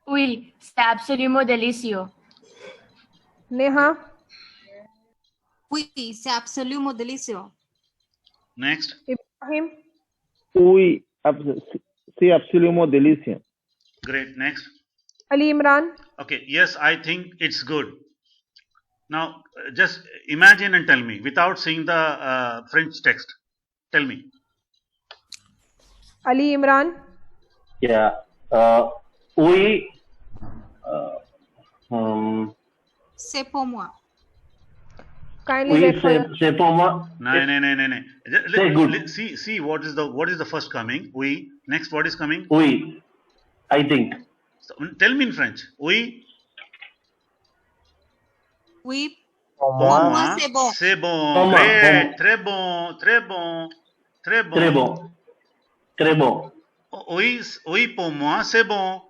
Oui, c'est absolument délicieux. Neha. Oui, c'est absolument délicieux. Next. Ibrahim. Oui, c'est absolument délicieux. Great, next. Ali Imran. Okay, yes, I think it's good. Now, just imagine and tell me without seeing the French text. Tell me. Ali Imran. Yeah. Oui. C'est pour moi. Kindly wait for c'est pour moi. No. See what is the first coming? Oui. Next, what is coming? Oui. I think. So, tell me in French. Oui. Oui. Pour moi, c'est bon. C'est bon. Great. Très bon. Oui, pour moi, c'est bon.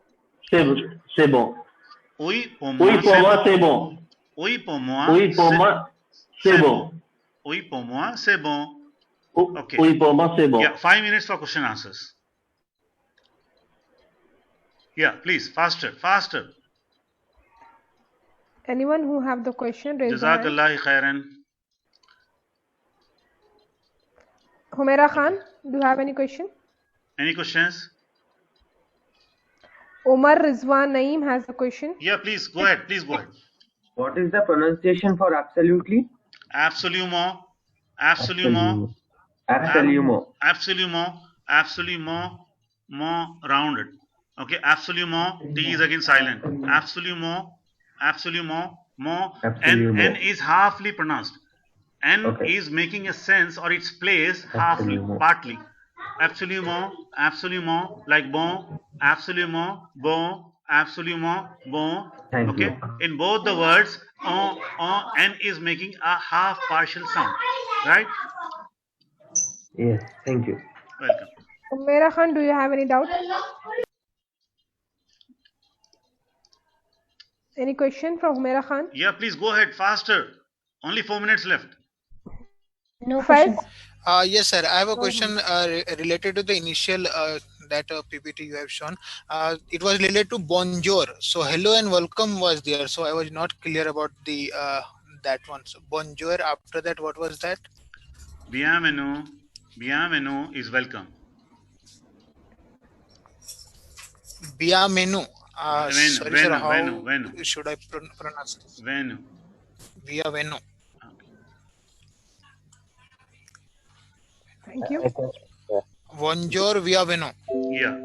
C'est bon. Oui, pour moi, c'est bon. Oui, pour moi, c'est bon. Oui, pour moi, c'est bon. Okay. Oui, pour moi, c'est bon. Yeah, 5 minutes for question answers. Yeah, please, faster. Anyone who have the question, raise your hand. Jazakallah khairan. Humaira Khan, do you have any question? Any questions? Omar Rizwan Naeem has a question. Yeah, please go ahead. What is the pronunciation for absolutely? Absolument. Absolument. Absolument. Absolument. Absolument. More rounded. Okay. Absolument. T is again silent. Absolument. Absolument. More. N is halfly pronounced. N is making a sense or its place halfly, partly. Absolument. Absolument. Like bon. Absolument. Bon. Absolument. Bon. Okay. In both the words, N is making a half partial sound. Right? Yes. Thank you. Welcome. Umaira Khan, do you have any doubt? Any question from Umaira Khan? Yeah, please go ahead faster. Only 4 minutes left. No question. Yes, sir. I have a question related to the initial that PPT you have shown. It was related to bonjour. So hello and welcome was there. So I was not clear about the that one. So bonjour. After that, what was that? Bienvenue. Bienvenue is welcome. Bienvenue. Sorry, sir. How Venu. should I pronounce this? Venu. Bienvenue. Thank you. Bonjour, bienvenue. Yeah.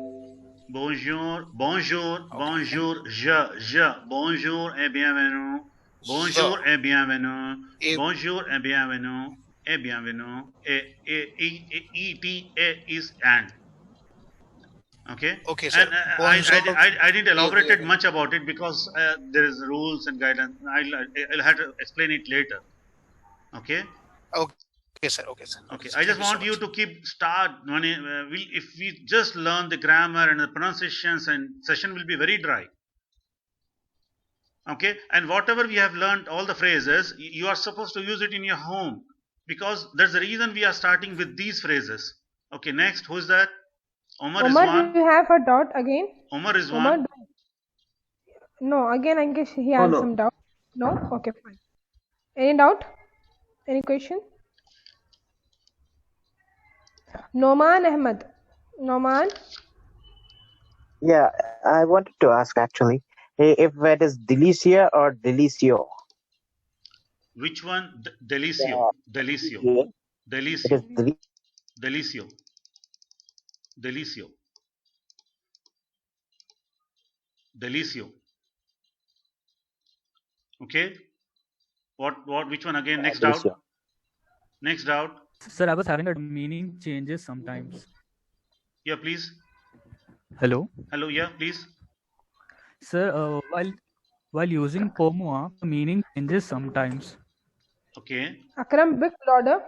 Bonjour, bonjour, bonjour, je, bonjour et bienvenue. Bonjour et bienvenue. Bonjour et bienvenue. Et bienvenue. E is and. Okay. Okay, sir. And I didn't elaborate much about it because there is rules and guidelines. I'll have to explain it later. Okay. Okay, sir. Okay, sir. Okay. I just want you to keep start. If we just learn the grammar and the pronunciations, and session will be very dry. Okay. And whatever we have learned, all the phrases, you are supposed to use it in your home, because there's a reason we are starting with these phrases. Okay. Next, who is that? Omar is one. Do you have a doubt again? Omar is one. No, again, I guess he has some doubt. No? Okay, fine. Any doubt? Any question? Noman Ahmed. Noman? Yeah, I wanted to ask actually if it is Delicia or Delicio. Which one? Delicio. Delicio. Delicio. Delicio. Delicio. Delicio. Okay. Which one again? Next doubt. Next doubt. Sir, I was having a meaning changes sometimes. Yeah, please. Hello. Hello. Yeah, please. Sir, while using pomua, the meaning changes sometimes. Okay. Akram, bit louder.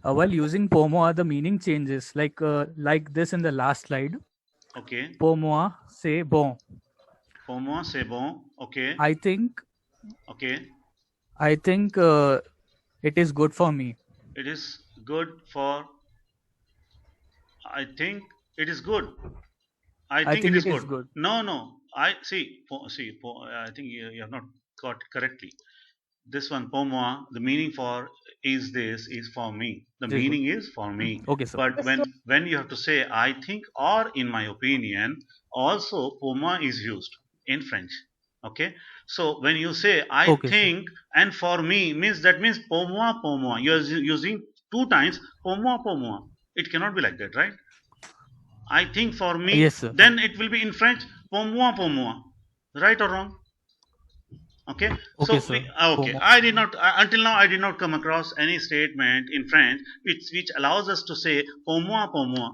While using pomua, the meaning changes, like this in the last slide. Okay. Pomua, c'est bon. Pomua, c'est bon. Okay. I think. Okay. I think it is good for me. It is good for. I think it is good. I think it is good. No. I see. I think you have not got correctly. This one, pomua, the meaning for is for me. The meaning is for me. Okay, sir. But when you have to say I think or in my opinion, also pomua is used in French. Okay. So when you say I think and for me means pomua. You are using 2 times pomua. It cannot be like that, right? I think for me. Yes, sir. Then it will be in French pomua. Right or wrong? Okay. Okay, so sir. okay. I did not until now I did not come across any statement in French which allows us to say pomua.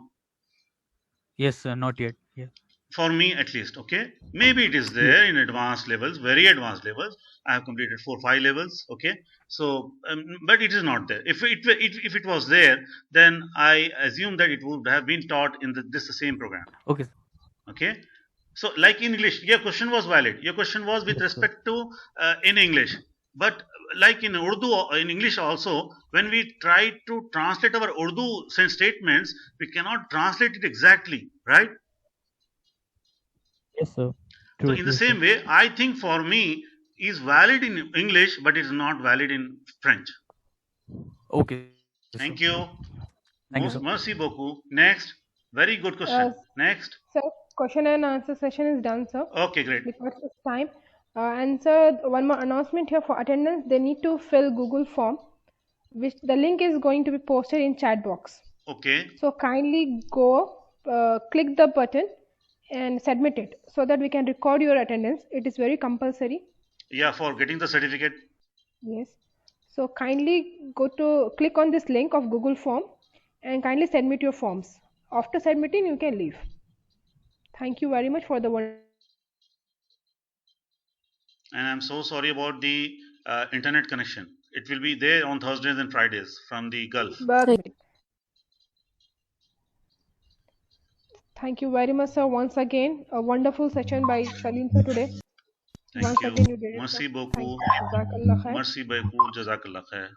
Yes, sir. Not yet. Yeah. For me at least. Okay. Maybe it is there in advanced levels, very advanced levels. I have completed 4 or 5 levels. Okay. So but it is not there. If it was there, then I assume that it would have been taught in the same program. Okay. Okay. So like in English, your question was valid. Your question was with respect to in English. But like in Urdu, in English also, when we try to translate our Urdu statements, we cannot translate it exactly, right? Yes, sir. So in the same way, I think for me is valid in English, but it is not valid in French. Okay. Thank you. Thank you, sir. Merci beaucoup. Next. Very good question. Next. Sir, question and answer session is done, sir. Okay, great. Because it's time. And sir, one more announcement here for attendance. They need to fill Google form, which the link is going to be posted in chat box. Okay. So kindly go, click the button and submit it so that we can record your attendance. It is very compulsory. Yeah, for getting the certificate. Yes. So kindly click on this link of Google form and kindly submit your forms. After submitting, you can leave. Thank you very much for the one. And I'm so sorry about the internet connection. It will be there on Thursdays and Fridays from the Gulf. Thank you very much, sir. Once again, a wonderful session by Salim sir today. Thank you. Again, you did it, Merci sir. beaucoup. Thank you. Jazakallah khair. Merci beaucoup. Jazakallah khair.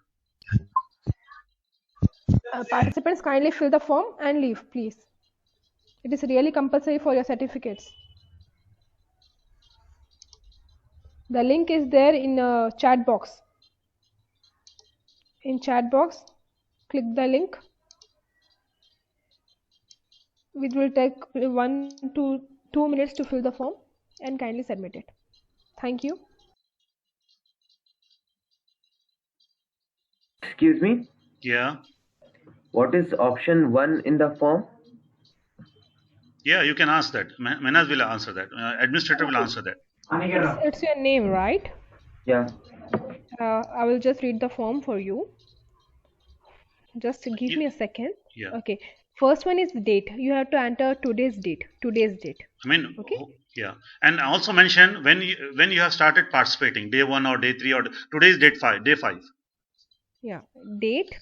Participants, kindly fill the form and leave, please. It is really compulsory for your certificates. The link is there in chat box. In chat box, click the link. It will take 1 to 2 minutes to fill the form and kindly submit it. Thank you. Excuse me? Yeah. What is option 1 in the form? Yeah, you can ask that. Manaz will answer that. Administrator will answer that. It's your name, right? Yeah. I will just read the form for you. Just give me a second. Yeah. Okay. First one is date. You have to enter today's date. Today's date. I mean, okay. Yeah. And also mention when you have started participating, day 1 or day 3 or today's date 5, day 5. Yeah. Date.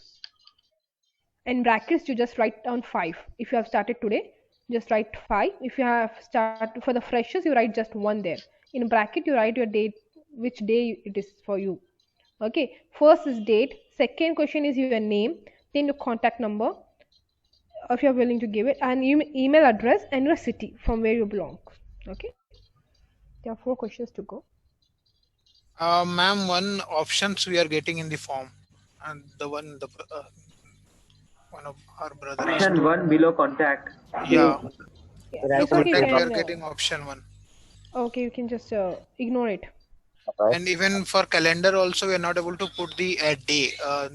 In brackets, you just write down 5. If you have started today, just write 5. If you have started for the freshers, you write just 1 there. In bracket, you write your date, which day it is for you. Okay. First is date. Second question is your name. Then your contact number, if you are willing to give it, and email address and your city from where you belong. Okay. There are 4 questions to go. Ma'am, one options we are getting in the form, and one of our brothers. Option 1 below contact. Yeah. Yeah. Contact, we are getting option 1. Okay, you can just ignore it. And even for calendar also, we are not able to put the day.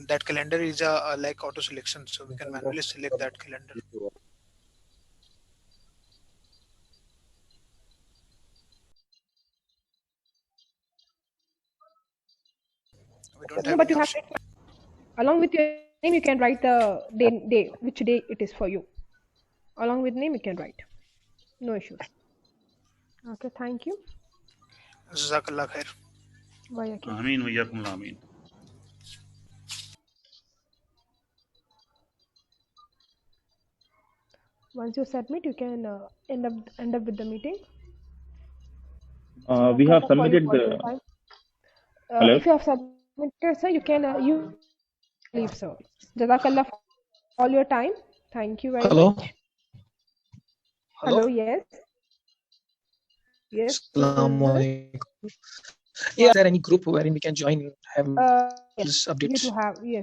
That calendar is like auto selection, so we can manually select that calendar. We don't have But you any have option. Along with your name, you can write the day, which day it is for you. Along with name, you can write. No issues. Okay, thank you. Jazakallah khair. Ameen wa iyyakum ameen. Once you submit, you can end up with the meeting. We have submitted the. Hello? If you have submitted, sir, you can you leave, sir. Jazakallah for all your time. Thank you very much. Hello, yes. Yes. Assalamualaikum. Yeah, is there any group wherein we can join? Have Yes, updates?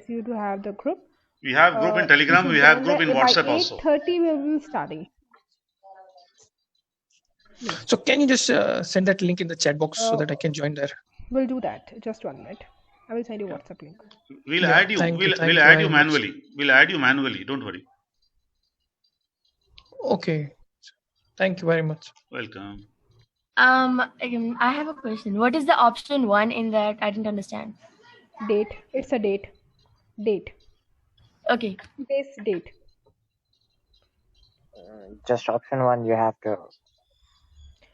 you do have the group. We have group in Telegram. We have group in WhatsApp by also. 8:30 we will be starting. So can you just send that link in the chat box so that I can join there? We'll do that. Just 1 minute. I will send you WhatsApp link. We'll add you. We'll add you manually. We'll add you manually. Don't worry. Okay. Thank you very much. Welcome. I have a question. What is the option 1 in that? I didn't understand. Date. It's a date. Date. Okay. Today's date. Just option 1 you have to.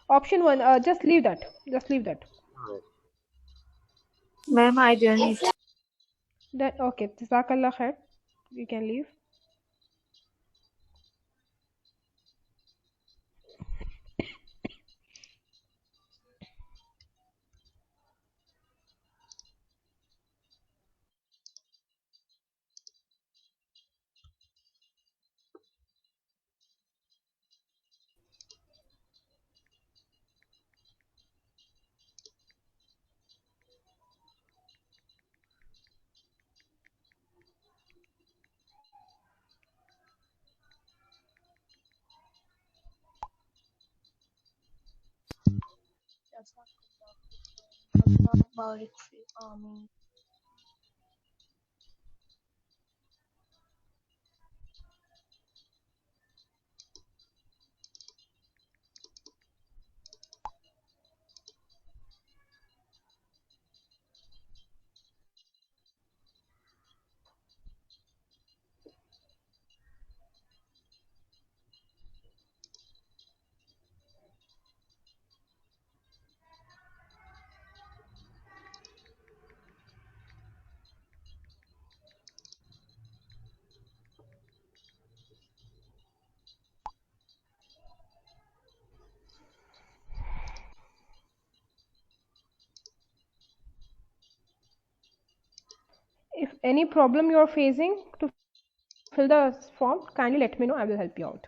Option 1. Just leave that. Just leave that. Ma'am, I didn't. That okay. Jazakallah khair. You can leave. Boric army. If any problem you are facing to fill the form, kindly let me know. I will help you out.